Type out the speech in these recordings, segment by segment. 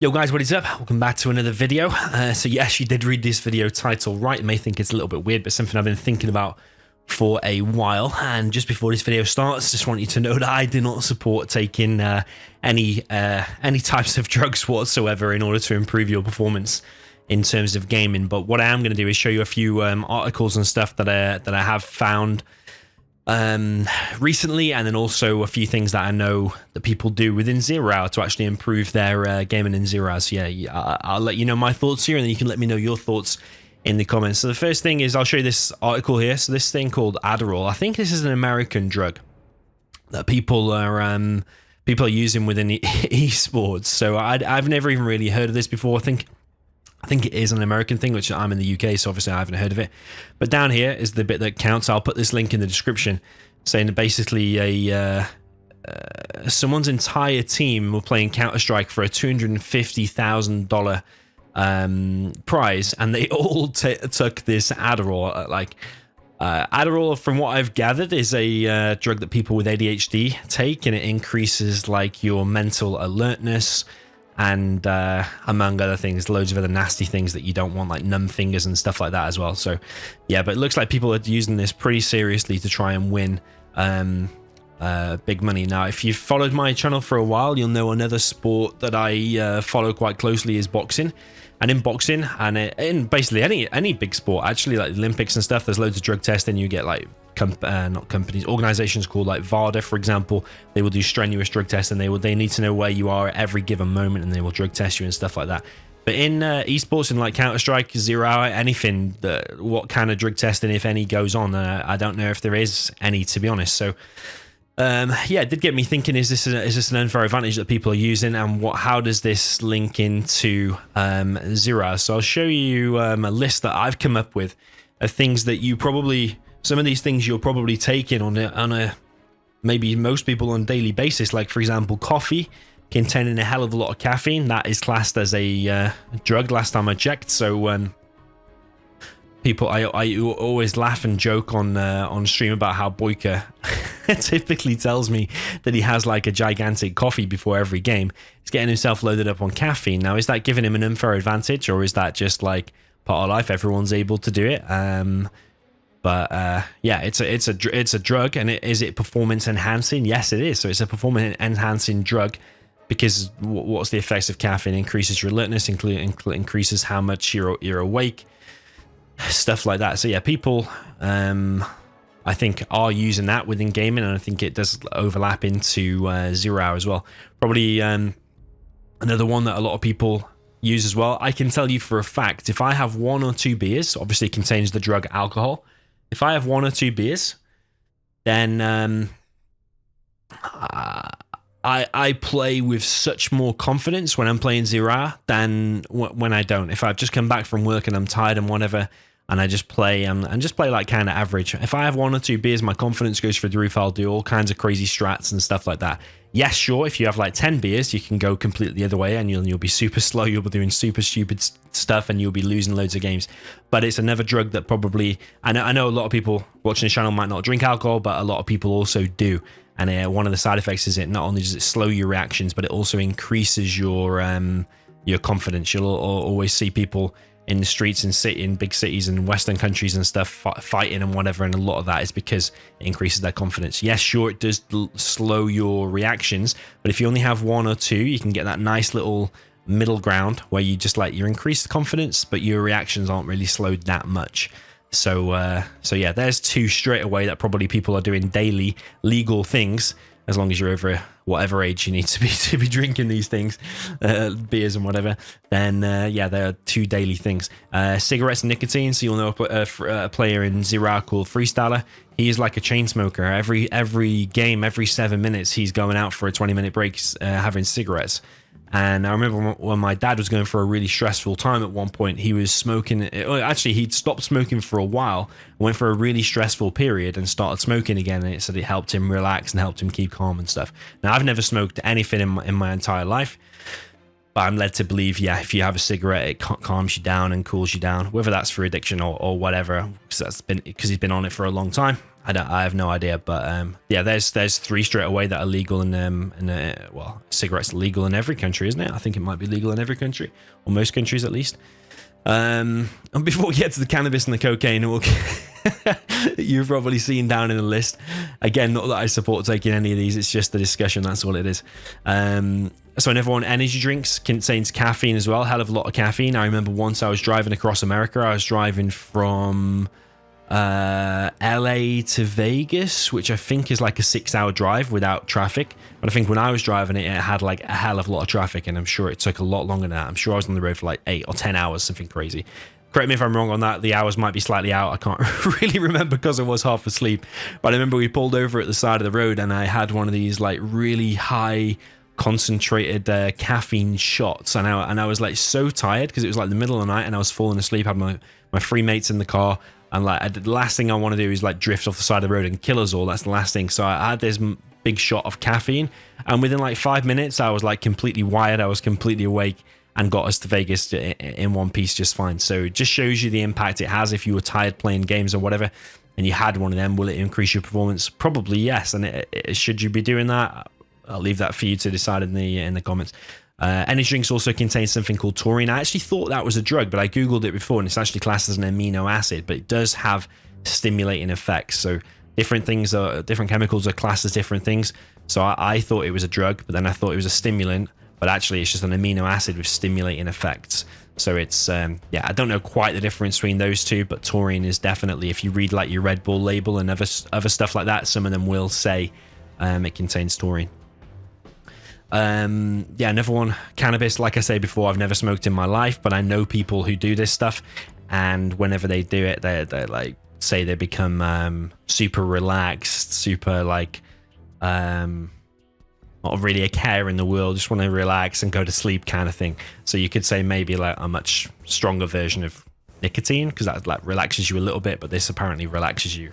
Yo guys, what is up? Welcome back to another video. So yes, you did read this video title right. You may think it's a little bit weird, but something I've been thinking about for a while. And just before this video starts, just want you to know that I do not support taking any types of drugs whatsoever in order to improve your performance in terms of gaming. But what I am going to do is show you a few articles and stuff that I have found recently, and then also a few things that I know that people do within 0 hour to actually improve their gaming in 0 hours. So yeah, I'll let you know my thoughts here, and then you can let me know your thoughts in the comments. So the first thing is I'll show you this article here. So this thing called Adderall, I think this is an American drug that people are using within esports. So I've never even really heard of this before. I think it is an American thing, which I'm in the UK, so obviously I haven't heard of it. But down here is the bit that counts. I'll put this link in the description, saying that basically someone's entire team were playing Counter-Strike for a $250,000 prize, and they all took this Adderall. Adderall, from what I've gathered, is a drug that people with ADHD take, and it increases like your mental alertness, and among other things, loads of other nasty things that you don't want, like numb fingers and stuff like that as well. So yeah, but it looks like people are using this pretty seriously to try and win big money. Now, if you've followed my channel for a while, you'll know another sport that I follow quite closely is boxing. And in boxing, and in basically any big sport, actually, like the Olympics and stuff, there's loads of drug testing. You get like organizations called like VADA, for example. They will do strenuous drug tests, and they need to know where you are at every given moment, and they will drug test you and stuff like that. But in esports, and like Counter-Strike, 0 hour, anything, what kind of drug testing, if any, goes on? I don't know if there is any, to be honest. So yeah, it did get me thinking, is this an unfair advantage that people are using, and how does this link into 0 hour? So I'll show you a list that I've come up with of things that you probably, some of these things you're probably taking on a maybe most people on a daily basis. Like, for example, coffee containing a hell of a lot of caffeine. That is classed as a drug last time I checked. So people, I always laugh and joke on stream about how Boyka typically tells me that he has like a gigantic coffee before every game. He's getting himself loaded up on caffeine. Now, is that giving him an unfair advantage, or is that just like part of life? Everyone's able to do it. But yeah, it's a drug, and is it performance enhancing? Yes, it is. So it's a performance enhancing drug, because what's the effects of caffeine? Increases your alertness, increases how much you're awake, stuff like that. So yeah, people I think are using that within gaming, and I think it does overlap into 0 hour as well. Probably another one that a lot of people use as well. I can tell you for a fact, if I have 1 or 2 beers, obviously it contains the drug alcohol. If I have 1 or 2 beers, then I play with such more confidence when I'm playing 0 hour than when I don't. If I've just come back from work and I'm tired and whatever, and I just play and just play like kind of average. If I have 1 or 2 beers, my confidence goes through the roof. I'll do all kinds of crazy strats and stuff like that. Yes, sure, if you have like 10 beers, you can go completely the other way, and you'll be super slow. You'll be doing super stupid stuff, and you'll be losing loads of games. But it's another drug that probably, I know a lot of people watching the channel might not drink alcohol, but a lot of people also do. And one of the side effects is it not only does it slow your reactions, but it also increases your confidence. You'll always see people in the streets in big cities and Western countries and stuff fighting and whatever, and a lot of that is because it increases their confidence. Yes, sure, it does slow your reactions, but if you only have 1 or 2, you can get that nice little middle ground where you just like your increased confidence, but your reactions aren't really slowed that much. So yeah, there's 2 straight away that probably people are doing daily legal things. As long as you're over whatever age you need to be drinking these things, beers and whatever, then yeah, there are 2 daily things. Cigarettes and nicotine. So you'll know a player in 0 hour called Freestyler. He is like a chain smoker. Every game, every 7 minutes, he's going out for a 20-minute break, having cigarettes. And I remember when my dad was going for a really stressful time at one point, he was smoking. Actually, he'd stopped smoking for a while, went for a really stressful period, and started smoking again. And it said it helped him relax and helped him keep calm and stuff. Now, I've never smoked anything in my entire life, but I'm led to believe, yeah, if you have a cigarette, it calms you down and cools you down, whether that's for addiction or whatever, because he's been on it for a long time. I have no idea, but yeah, there's 3 straight away that are legal well, cigarettes are legal in every country, isn't it? I think it might be legal in every country, or most countries at least. And before we get to the cannabis and the cocaine, you've probably seen down in the list. Again, not that I support taking any of these, it's just a discussion, that's all it is. So another one, energy drinks contains caffeine as well, hell of a lot of caffeine. I remember once I was driving across America. I was driving from LA to Vegas, which I think is like a 6-hour drive without traffic. But I think when I was driving it, it had like a hell of a lot of traffic, and I'm sure it took a lot longer than that. I'm sure I was on the road for like 8 or 10 hours, something crazy. Correct me if I'm wrong on that. The hours might be slightly out. I can't really remember because I was half asleep. But I remember we pulled over at the side of the road, and I had one of these like really high concentrated caffeine shots, and I was like so tired because it was like the middle of the night, and I was falling asleep. I had my 3 mates in the car. And like the last thing I want to do is like drift off the side of the road and kill us all. That's the last thing. So I had this big shot of caffeine, and within like 5 minutes, I was like completely wired. I was completely awake, and got us to Vegas in one piece just fine. So it just shows you the impact it has if you were tired playing games or whatever, and you had one of them. Will it increase your performance? Probably yes. And should you be doing that? I'll leave that for you to decide in the comments. Energy drinks also contain something called taurine. I actually thought that was a drug, but I googled it before, and it's actually classed as an amino acid, but it does have stimulating effects. So different chemicals are classed as different things. So I thought it was a drug, but then I thought it was a stimulant, but actually it's just an amino acid with stimulating effects. So it's yeah, I don't know quite the difference between those two, but taurine is definitely, if you read like your Red Bull label and other stuff like that, some of them will say it contains taurine. Yeah, another one, cannabis. Like I say before, I've never smoked in my life, but I know people who do this stuff, and whenever they do it, they like say they become super relaxed, super like not really a care in the world, just want to relax and go to sleep kind of thing. So you could say maybe like a much stronger version of nicotine, because that like relaxes you a little bit, but this apparently relaxes you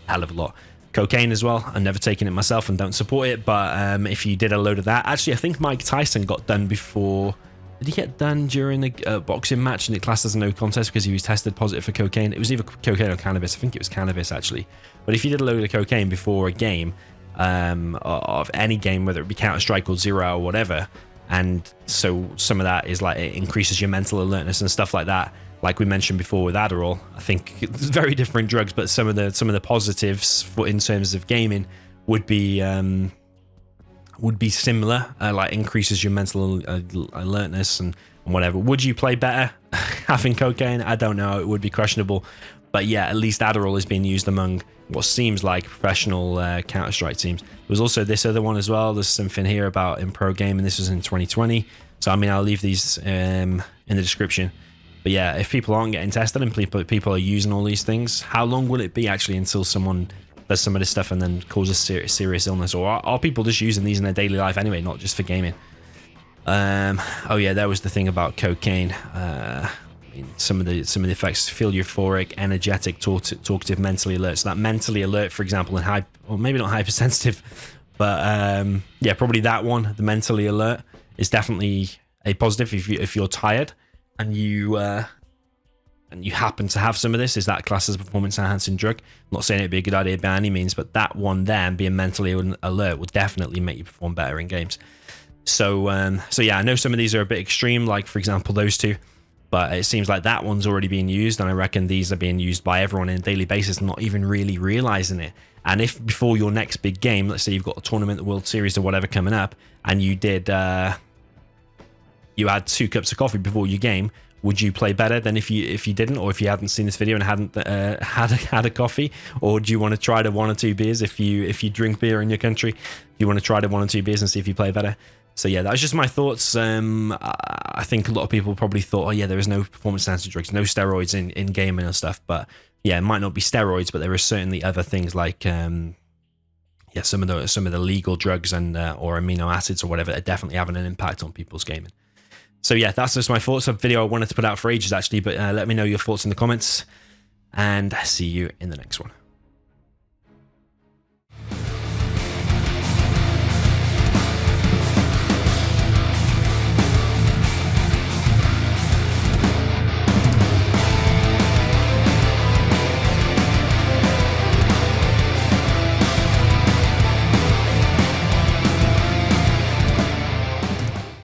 a hell of a lot. Cocaine as well. I've never taken it myself and don't support it, but if you did a load of that, actually I think Mike Tyson got done before. Did he get done during the boxing match and it classed as a no contest because he was tested positive for cocaine? It was either cocaine or cannabis. I think it was cannabis actually. But if you did a load of cocaine before a game, of any game, whether it be Counter-Strike or Zero or whatever, and so some of that is like it increases your mental alertness and stuff like that. Like we mentioned before with Adderall, I think it's very different drugs, but some of the positives in terms of gaming would be similar. Like increases your mental alertness and whatever. Would you play better having cocaine? I don't know. It would be questionable, but yeah, at least Adderall is being used among what seems like professional Counter-Strike teams. There was also this other one as well. There's something here about in pro game, and this was in 2020. So I mean, I'll leave these in the description. But yeah, if people aren't getting tested and people are using all these things, how long will it be actually until someone does some of this stuff and then causes serious illness? Or are people just using these in their daily life anyway, not just for gaming? Oh yeah, that was the thing about cocaine. Some of the effects: feel euphoric, energetic, talkative, mentally alert. So that mentally alert, for example, and or maybe not hypersensitive, but yeah, probably that one. The mentally alert is definitely a positive if you're tired. And you happen to have some of this, is that class as a performance enhancing drug? I'm not saying it'd be a good idea by any means, but that one there, being mentally alert, will definitely make you perform better in games. So yeah, I know some of these are a bit extreme, like for example those two, but it seems like that one's already being used, and I reckon these are being used by everyone on a daily basis, not even really realizing it. And if before your next big game, let's say you've got a tournament, the World Series or whatever coming up, and you did you had 2 cups of coffee before your game, would you play better than if you didn't, or if you hadn't seen this video and hadn't had a coffee? Or do you want to try the 1 or 2 beers if you drink beer in your country? Do you want to try the 1 or 2 beers and see if you play better? So yeah, that was just my thoughts. I think a lot of people probably thought, oh yeah, there is no performance enhancing drugs, no steroids in gaming and stuff. But yeah, it might not be steroids, but there are certainly other things like yeah, some of the legal drugs and or amino acids or whatever that are definitely having an impact on people's gaming. So yeah, that's just my thoughts. A video I wanted to put out for ages actually, but let me know your thoughts in the comments, and see you in the next one.